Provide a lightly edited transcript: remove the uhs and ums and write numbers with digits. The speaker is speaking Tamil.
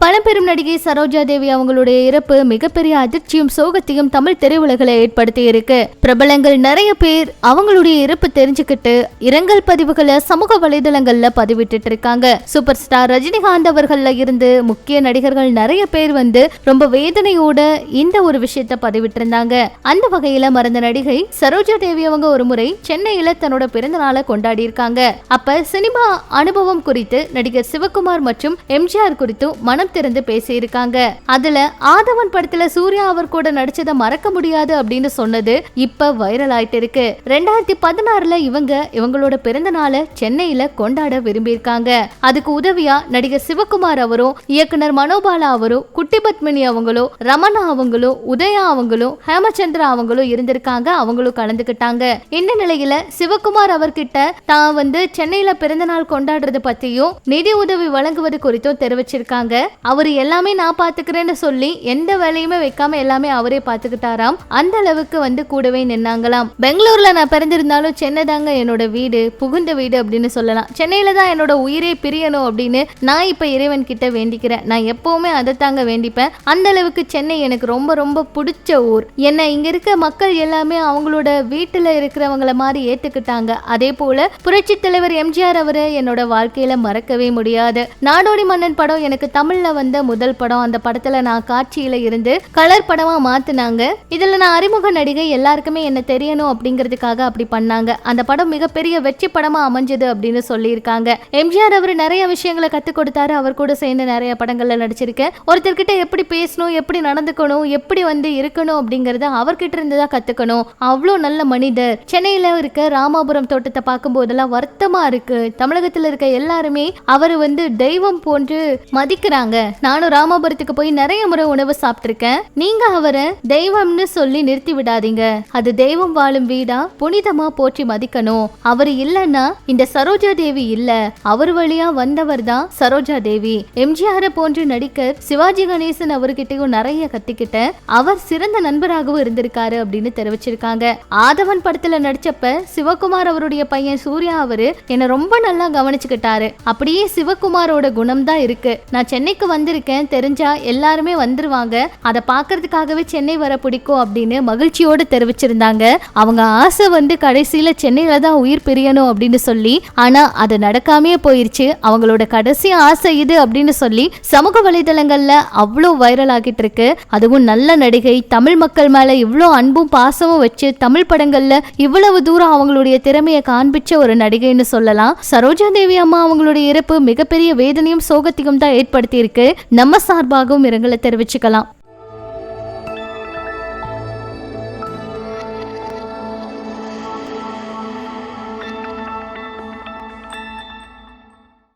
பழம்பெரும் நடிகை சரோஜா தேவி அவங்களுடைய இறப்பு மிகப்பெரிய அதிர்ச்சியும் சோகத்தையும் தமிழ் திரையுலகில் ஏற்படுத்தி இருக்கு. பிரபலங்கள் நிறைய பேர் அவங்களுடைய இறப்பு தெரிஞ்சுக்கிட்டு இரங்கல் பதிவுகளை சமூக வலைதளங்கள்ல பதிவிட்டு இருக்காங்க. சூப்பர் ஸ்டார் ரஜினிகாந்த் அவர்கள்ல இருந்து முக்கிய நடிகர்கள் நிறைய பேர் ரொம்ப வேதனையோட இந்த ஒரு விஷயத்த பதிவிட்டு இருந்தாங்க. அந்த வகையில மறந்த நடிகை சரோஜா தேவி அவங்க ஒரு முறை சென்னையில தன்னோட பிறந்த நாளை கொண்டாடி இருக்காங்க. அப்ப சினிமா அனுபவம் குறித்து நடிகர் சிவகுமார் மற்றும் எம்ஜிஆர் குறித்து மனம் திறந்து பேசி இருக்காங்க. அதுல ஆதவன் படத்துல சூர்யா அவர் கூட நடிச்சதை மறக்க முடியாது அப்படின்னு சொன்னது இப்ப வைரல் ஆயிட்டு இருக்கு. 2016ல இவங்களோட பிறந்த நாளை சென்னையில கொண்டாட விரும்பி இருக்காங்க. அதுக்கு உதவியா நடிகர் சிவகுமார் அவரும் இயக்குனர் மனோபாலா அவரும் குட்டி பத்மினி அவங்களும் ரமணா அவங்களும் உதயா அவங்களும் ஹேமச்சந்திரா அவங்களும் இருந்திருக்காங்க. அவங்களும் கலந்துக்கிட்டாங்க. இந்த நிலையில சிவகுமார் அவர்கிட்ட தான் சென்னையில பிறந்த நாள் கொண்டாடுறது பத்தியும் நிதி உதவி வழங்குவது குறித்தும் தெரிவிச்சிருக்காங்க. அவரு எல்லாமே நான் பாத்துக்கிறேன்னு சொல்லி எந்த வேலையுமே வைக்காம எல்லாமே அவரே பாத்துக்கிட்டாராம். அந்த அளவுக்கு கூடவே நின்னாங்களாம். பெங்களூர்ல நான் பிறந்திருந்தாலும் சென்னை தாங்க என்னோட வீடு, புகுந்த வீடு அப்படின்னு சொல்லலாம். சென்னையில தான் என்னோட உயிரே பிரியணும் அப்படின்னு நான் இப்ப இறைவன் கிட்ட வேண்டிக்கிறேன். நான் எப்பவுமே அதை தாங்க வேண்டிப்பேன். அந்த அளவுக்கு சென்னை எனக்கு ரொம்ப ரொம்ப பிடிச்ச ஊர். என்ன இங்க இருக்க மக்கள் எல்லாமே அவங்களோட வீட்டுல இருக்கிறவங்கள மாதிரி ஏத்துக்கிட்டாங்க. அதே போல புரட்சி தலைவர் எம்ஜிஆர் அவரை என்னோட வாழ்க்கையில மறக்கவே முடியாது. நாடோடி மன்னன் படம் எனக்கு தமிழ்ல வந்த முதல் படம். அந்த படத்துல நான் காட்சியில இருந்து கலர் படமா மாத்தினாங்க. இதுல நான் அறிமுக நடிகை, எல்லாருக்குமே என்ன தெரியணும் அப்படிங்கிறதுக்காக அப்படி பண்ணாங்க. அந்த படம் மிகப்பெரிய வெற்றி படமா அமைஞ்சது அப்படின்னு சொல்லியிருக்காங்க. எம்ஜிஆர் அவர் நிறைய விஷயங்களை கத்து கொடுத்தாரு. அவர் கூட சேர்ந்து நிறைய படங்கள்ல நடிச்சிருக்கேன். ஒருத்தர்கிட்ட எப்படி பேசணும், எப்படி நடந்துக்கணும், எப்படி இருக்கணும் அப்படிங்கறத அவர்கிட்ட இருந்துதான் கத்துக்கணும். அவ்வளோ நல்ல மனிதர். சென்னையில இருக்க ராமாபுரம் தோட்டத்தை பார்க்கும் போதெல்லாம் வருத்தமா இருக்கு. தமிழகத்துல இருக்க எல்லாருமே அவர் தெய்வம் போன்று மதிக்கிறாங்க. நானும் ராமாபுரத்துக்கு போய் நிறைய முறை உணவு சாப்பிட்டிருக்கேன். நீங்க அவரை தெய்வம்னு சொல்லி நிறுத்தி விடாதீங்க. அது தெய்வம் வாழும் வீடா, புனிதமா போற்றி மதிக்கணும். அவர் இல்லைன்னா இந்த சரோஜா தேவி இல்ல. அவர் வழியா வந்தவர் தான் சரோஜா தேவி. எம்ஜிஆர் போன்று நடிகர் சிவாஜி கணேசன் அவர்கிட்டயும் நிறைய கத்திக்கிட்டேன். அவர் சிறந்த நண்பராகவும் இருந்திருக்காரு அப்படின்னு தெரிவிச்சிருக்காங்க. ஆதவன் படத்துல நடிச்சப்ப சிவகுமார் அவருடைய பையன் சூர்யா அவரு என்ன ரொம்ப நல்லா கவனிச்சுக்கிட்டாரு. அப்படியே சிவகுமாரோட குணம் தான் இருக்கு. நான் சென்னைக்கு வந்திருக்கேன், தெரிஞ்சா எல்லாருமே வந்துருவாங்க. அதை பாக்குறதுக்காகவே சென்னை வர பிடிக்கும் அப்படின்னு மகிழ்ச்சியோடு தெரிவிச்சிருந்தாங்க. அவங்க ஆசை கடைசியில சென்னையில தான் உயிர் பிரியணும் அப்படின்னு சொல்லி, ஆனா அது நடக்காமே போயிருச்சு. அவங்களோட கடைசி ஆசை இது அப்படின்னு சொல்லி சமூக வலைதளங்கள்ல அவ்வளோ வைரல் ஆகிட்டு இருக்கு. அதுவும் நல்ல நடிகை, தமிழ் மக்கள் மேல இவ்வளோ அன்பும் பாசமும் வச்சு தமிழ் படங்கள்ல இவ்வளவு தூரம் அவங்களுடைய திறமையை காண்பிச்ச ஒரு நடிகைன்னு சொல்லலாம். சரோஜா தேவி அம்மா அவங்களுடைய இறப்பு மிகப்பெரிய வேதனையும் சோகத்தையும் தான் ஏற்படுத்தி இருக்கு. நம்ம சார்பாகவும் இரங்கலை தெரிவிச்சுக்கலாம்.